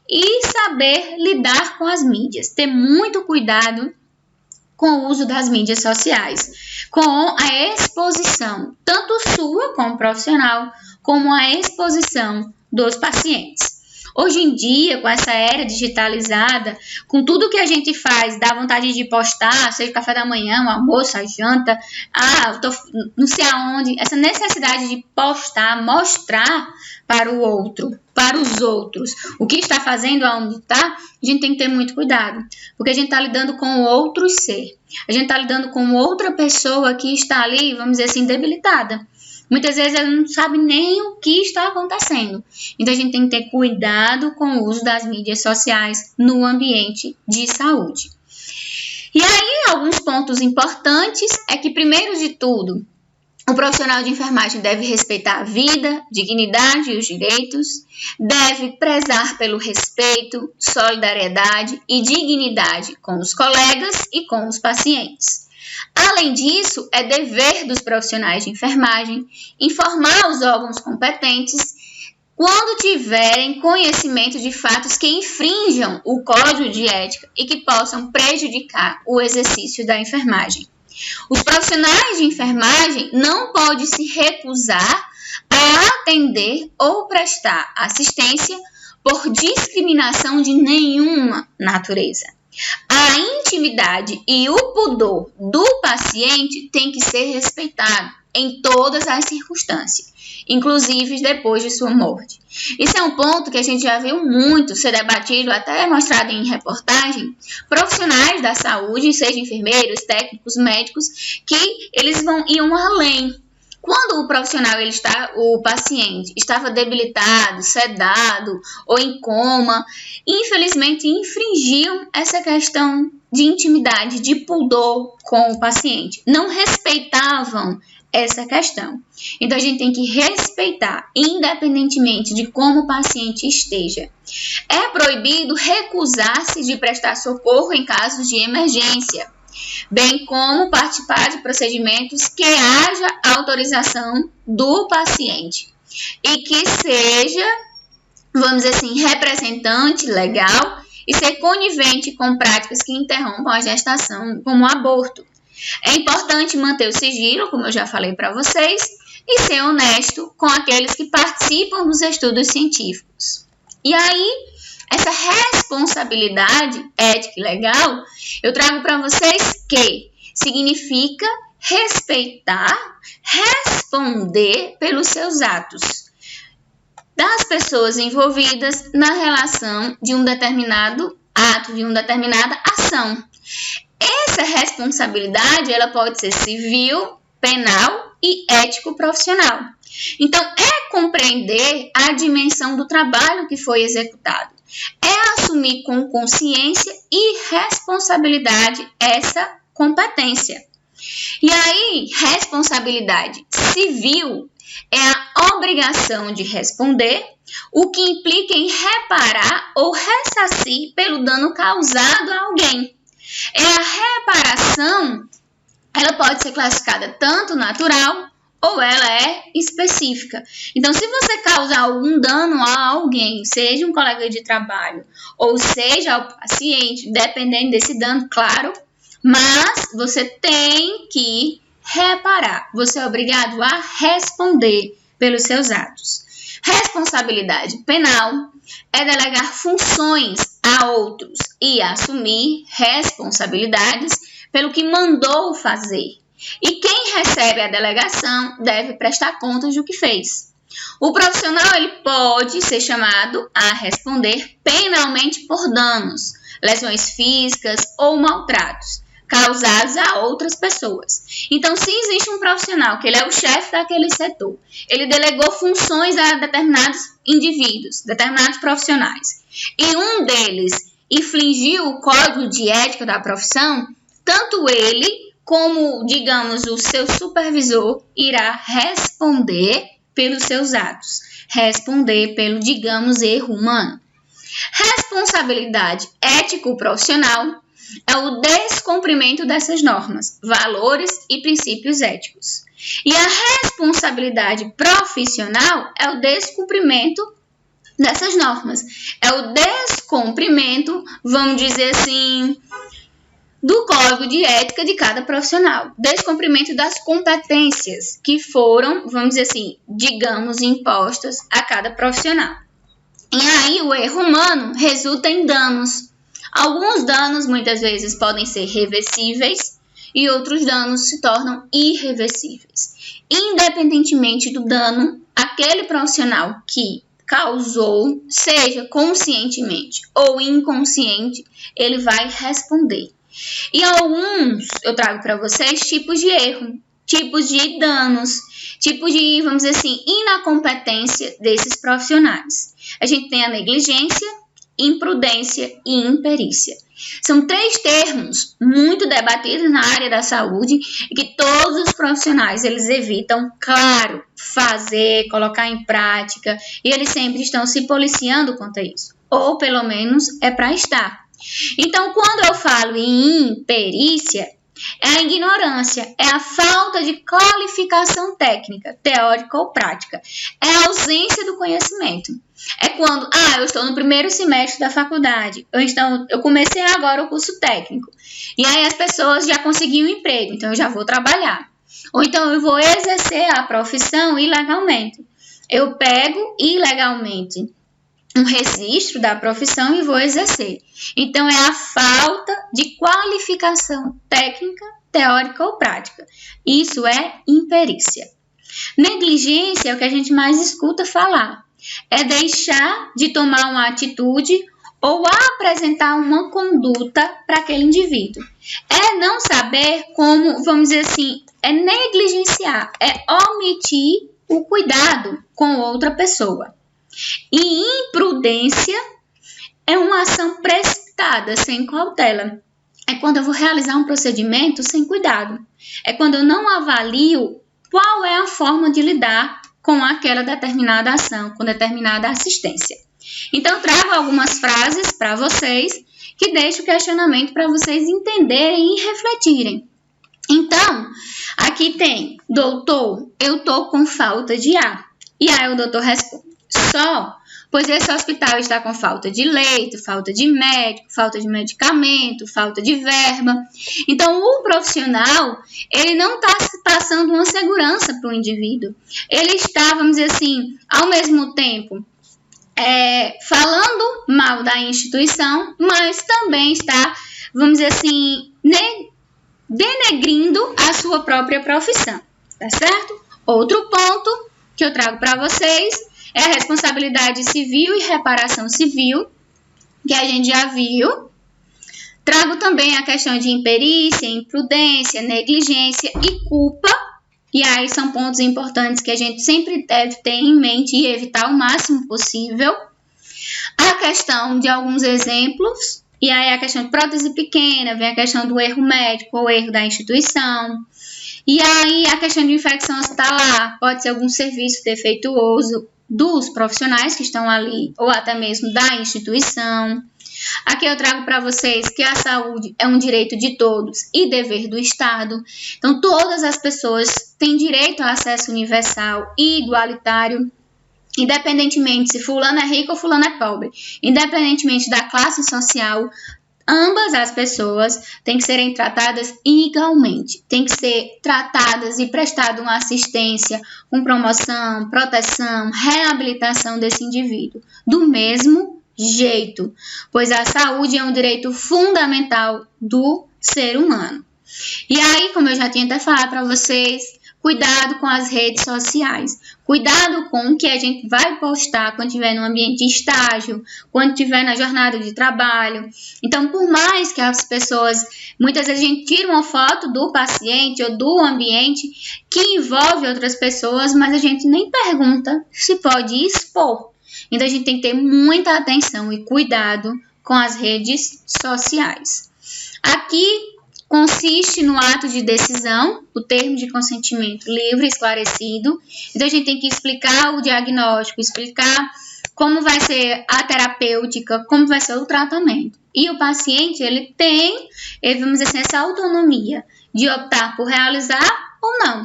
e saber lidar com as mídias. Ter muito cuidado com o uso das mídias sociais, com a exposição, tanto sua como profissional, como a exposição dos pacientes. Hoje em dia, com essa era digitalizada, com tudo que a gente faz, dá vontade de postar, seja o café da manhã, o almoço, a janta, não sei aonde, essa necessidade de postar, mostrar para o outro, para os outros, o que está fazendo, aonde está, a gente tem que ter muito cuidado, porque a gente está lidando com o outro ser, a gente está lidando com outra pessoa que está ali, vamos dizer assim, debilitada. Muitas vezes ela não sabe nem o que está acontecendo. Então, a gente tem que ter cuidado com o uso das mídias sociais no ambiente de saúde. E aí, alguns pontos importantes é que, primeiro de tudo, o profissional de enfermagem deve respeitar a vida, dignidade e os direitos, deve prezar pelo respeito, solidariedade e dignidade com os colegas e com os pacientes. Além disso, é dever dos profissionais de enfermagem informar os órgãos competentes quando tiverem conhecimento de fatos que infringam o código de ética e que possam prejudicar o exercício da enfermagem. Os profissionais de enfermagem não podem se recusar a atender ou prestar assistência por discriminação de nenhuma natureza. A intimidade e o pudor do paciente tem que ser respeitado em todas as circunstâncias, inclusive depois de sua morte. Isso é um ponto que a gente já viu muito ser debatido, até mostrado em reportagem, profissionais da saúde, seja enfermeiros, técnicos, médicos, que eles iam além. Quando o paciente estava debilitado, sedado ou em coma, infelizmente infringiam essa questão de intimidade, de pudor com o paciente. Não respeitavam essa questão. Então, a gente tem que respeitar, independentemente de como o paciente esteja. É proibido recusar-se de prestar socorro em casos de emergência, bem como participar de procedimentos que haja autorização do paciente e que seja, vamos dizer assim, representante legal e ser conivente com práticas que interrompam a gestação, como o aborto. É importante manter o sigilo, como eu já falei para vocês, e ser honesto com aqueles que participam dos estudos científicos. E aí, essa responsabilidade ética e legal, eu trago para vocês que significa respeitar, responder pelos seus atos das pessoas envolvidas na relação de um determinado ato, de uma determinada ação. Essa responsabilidade, ela pode ser civil, penal e ético-profissional. Então, é compreender a dimensão do trabalho que foi executado. É assumir com consciência e responsabilidade essa competência. E aí, responsabilidade civil é a obrigação de responder, o que implica em reparar ou ressarcir pelo dano causado a alguém. É a reparação, ela pode ser classificada tanto natural ou ela é específica. Então, se você causar algum dano a alguém, seja um colega de trabalho ou seja ao paciente, dependendo desse dano, claro, mas você tem que reparar. Você é obrigado a responder pelos seus atos. Responsabilidade penal é delegar funções a outros e assumir responsabilidades pelo que mandou fazer. E quem recebe a delegação deve prestar contas do que fez. O profissional ele pode ser chamado a responder penalmente por danos, lesões físicas ou maltratos causados a outras pessoas. Então, se existe um profissional que ele é o chefe daquele setor, ele delegou funções a determinados indivíduos, determinados profissionais, e um deles infringiu o código de ética da profissão, tanto ele como, digamos, o seu supervisor irá responder pelos seus atos, responder pelo, digamos, erro humano. Responsabilidade ético-profissional é o descumprimento dessas normas, valores e princípios éticos. E a responsabilidade profissional é o descumprimento dessas normas. É o descumprimento, vamos dizer assim, do código de ética de cada profissional. Descumprimento das competências que foram, vamos dizer assim, digamos, impostas a cada profissional. E aí o erro humano resulta em danos. Alguns danos muitas vezes podem ser reversíveis e outros danos se tornam irreversíveis. Independentemente do dano, aquele profissional que causou, seja conscientemente ou inconsciente, ele vai responder. E alguns eu trago para vocês tipos de erro, tipos de danos, tipos de, vamos dizer assim, inacompetência desses profissionais. A gente tem a negligência, imprudência e imperícia. São 3 termos muito debatidos na área da saúde e que todos os profissionais eles evitam, claro, fazer, colocar em prática, e eles sempre estão se policiando quanto a isso, ou pelo menos é para estar. Então, quando eu falo em imperícia, é a ignorância, é a falta de qualificação técnica, teórica ou prática, é a ausência do conhecimento. É quando, eu estou no primeiro semestre da faculdade, eu comecei agora o curso técnico, e aí as pessoas já conseguiram um emprego, então eu já vou trabalhar. Ou então eu vou exercer a profissão ilegalmente. Eu pego ilegalmente um registro da profissão e vou exercer. Então, é a falta de qualificação técnica, teórica ou prática. Isso é imperícia. Negligência é o que a gente mais escuta falar. É deixar de tomar uma atitude ou apresentar uma conduta para aquele indivíduo. É não saber como, vamos dizer assim, é negligenciar, é omitir o cuidado com outra pessoa. E imprudência é uma ação precipitada, sem cautela. É quando eu vou realizar um procedimento sem cuidado. É quando eu não avalio qual é a forma de lidar com aquela determinada ação, com determinada assistência. Então, eu trago algumas frases para vocês que deixo o questionamento para vocês entenderem e refletirem. Então, aqui tem, doutor, eu tô com falta de ar. E aí o doutor responde, só, pois esse hospital está com falta de leito, falta de médico, falta de medicamento, falta de verba. Então, o profissional, ele não está passando uma segurança para o indivíduo. Ele está, vamos dizer assim, ao mesmo tempo, falando mal da instituição, mas também está, vamos dizer assim, denegrindo a sua própria profissão, tá certo? Outro ponto que eu trago para vocês é a responsabilidade civil e reparação civil, que a gente já viu. Trago também a questão de imperícia, imprudência, negligência e culpa. E aí são pontos importantes que a gente sempre deve ter em mente e evitar o máximo possível. A questão de alguns exemplos, e aí a questão de prótese pequena, vem a questão do erro médico ou erro da instituição. E aí a questão de infecção hospitalar, pode ser algum serviço defeituoso dos profissionais que estão ali, ou até mesmo da instituição. Aqui eu trago para vocês que a saúde é um direito de todos e dever do Estado. Então, todas as pessoas têm direito a acesso universal e igualitário, independentemente se fulano é rico ou fulano é pobre, independentemente da classe social. Ambas as pessoas têm que serem tratadas igualmente, têm que ser tratadas e prestada uma assistência com promoção, proteção, reabilitação desse indivíduo, do mesmo jeito, pois a saúde é um direito fundamental do ser humano. E aí, como eu já tinha até falado para vocês, cuidado com as redes sociais, cuidado com o que a gente vai postar quando estiver no ambiente de estágio, quando estiver na jornada de trabalho. Então, por mais que as pessoas, muitas vezes a gente tira uma foto do paciente ou do ambiente que envolve outras pessoas, mas a gente nem pergunta se pode expor. Então, a gente tem que ter muita atenção e cuidado com as redes sociais. Aqui consiste no ato de decisão, o termo de consentimento livre e esclarecido. Então, a gente tem que explicar o diagnóstico, explicar como vai ser a terapêutica, como vai ser o tratamento. E o paciente, ele tem, vamos dizer assim, essa autonomia de optar por realizar ou não.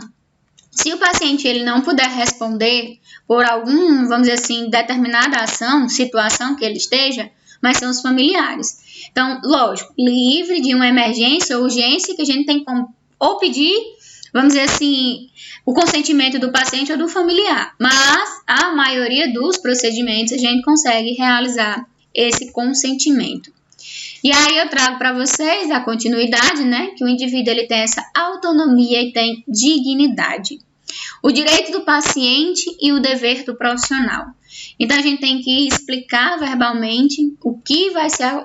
Se o paciente ele não puder responder por algum, vamos dizer assim, determinada ação, situação que ele esteja, mas são os familiares. Então, lógico, livre de uma emergência ou urgência que a gente tem como ou pedir, vamos dizer assim, o consentimento do paciente ou do familiar. Mas a maioria dos procedimentos a gente consegue realizar esse consentimento. E aí eu trago para vocês a continuidade, né? Que o indivíduo ele tem essa autonomia e tem dignidade. O direito do paciente e o dever do profissional. Então, a gente tem que explicar verbalmente o que vai ser,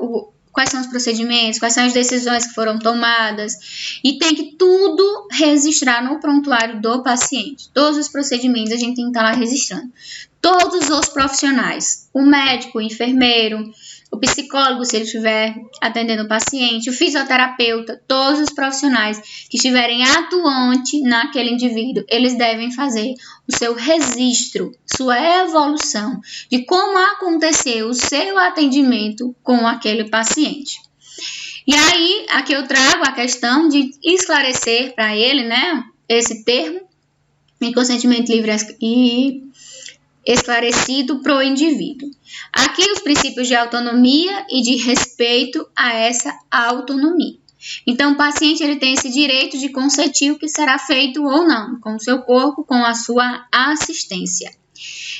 quais são os procedimentos, quais são as decisões que foram tomadas, e tem que tudo registrar no prontuário do paciente. Todos os procedimentos a gente tem que estar lá registrando. Todos os profissionais, o médico, o enfermeiro, o psicólogo, se ele estiver atendendo o paciente, o fisioterapeuta, todos os profissionais que estiverem atuantes naquele indivíduo, eles devem fazer o seu registro, sua evolução de como aconteceu o seu atendimento com aquele paciente. E aí, aqui eu trago a questão de esclarecer para ele, né, esse termo, em consentimento livre e esclarecido para o indivíduo. Aqui os princípios de autonomia e de respeito a essa autonomia. Então, o paciente ele tem esse direito de consentir o que será feito ou não, com o seu corpo, com a sua assistência.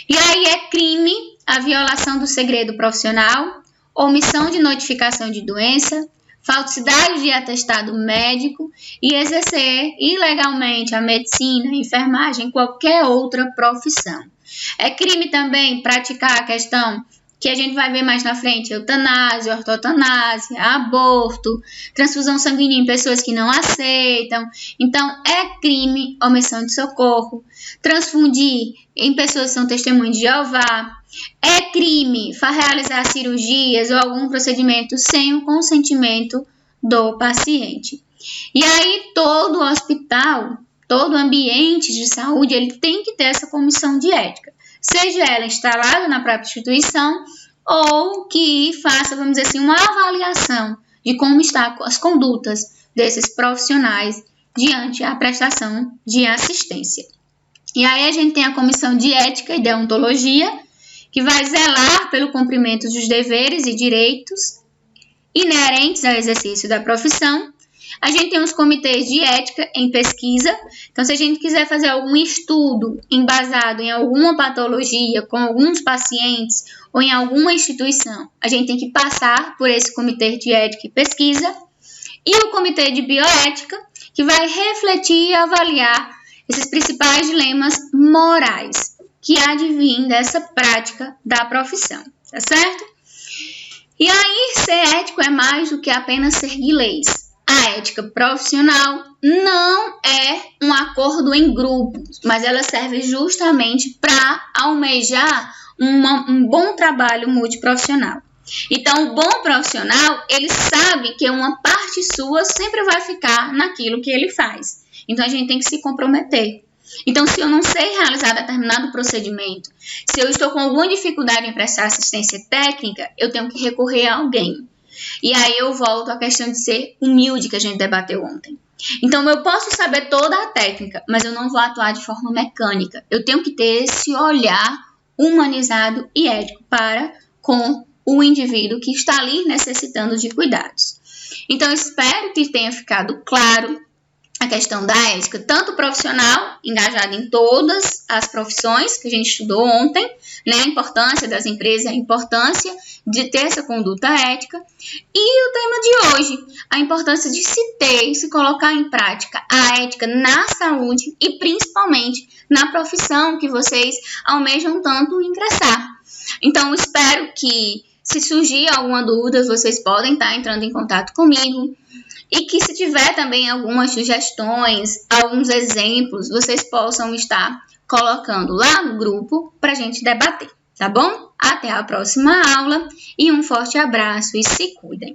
E aí é crime a violação do segredo profissional, omissão de notificação de doença, falsidade de atestado médico e exercer ilegalmente a medicina, a enfermagem, qualquer outra profissão. É crime também praticar a questão que a gente vai ver mais na frente, eutanásia, ortotanásia, aborto, transfusão sanguínea em pessoas que não aceitam. Então, é crime omissão de socorro, transfundir em pessoas que são testemunhas de Jeová. É crime realizar cirurgias ou algum procedimento sem o consentimento do paciente. E aí, todo hospital, todo ambiente de saúde, ele tem que ter essa comissão de ética. Seja ela instalada na própria instituição ou que faça, vamos dizer assim, uma avaliação de como estão as condutas desses profissionais diante da prestação de assistência. E aí a gente tem a comissão de ética e deontologia, que vai zelar pelo cumprimento dos deveres e direitos inerentes ao exercício da profissão A gente tem os comitês de ética em pesquisa. Então, se a gente quiser fazer algum estudo embasado em alguma patologia com alguns pacientes ou em alguma instituição, a gente tem que passar por esse comitê de ética e pesquisa. E o comitê de bioética, que vai refletir e avaliar esses principais dilemas morais que advêm dessa prática da profissão, tá certo? E aí, ser ético é mais do que apenas seguir leis. A ética profissional não é um acordo em grupos, mas ela serve justamente para almejar um bom trabalho multiprofissional. Então, o bom profissional, ele sabe que uma parte sua sempre vai ficar naquilo que ele faz. Então, a gente tem que se comprometer. Então, se eu não sei realizar determinado procedimento, se eu estou com alguma dificuldade em prestar assistência técnica, eu tenho que recorrer a alguém. E aí eu volto à questão de ser humilde que a gente debateu ontem. Então, eu posso saber toda a técnica, mas eu não vou atuar de forma mecânica. Eu tenho que ter esse olhar humanizado e ético para com o indivíduo que está ali necessitando de cuidados. Então, espero que tenha ficado claro a questão da ética, tanto profissional, engajada em todas as profissões que a gente estudou ontem, né, a importância das empresas, a importância de ter essa conduta ética, e o tema de hoje, a importância de se ter e se colocar em prática a ética na saúde e principalmente na profissão que vocês almejam tanto ingressar. Então, espero que, se surgir alguma dúvida, vocês podem estar entrando em contato comigo. E que se tiver também algumas sugestões, alguns exemplos, vocês possam estar colocando lá no grupo para a gente debater, tá bom? Até a próxima aula e um forte abraço e se cuidem!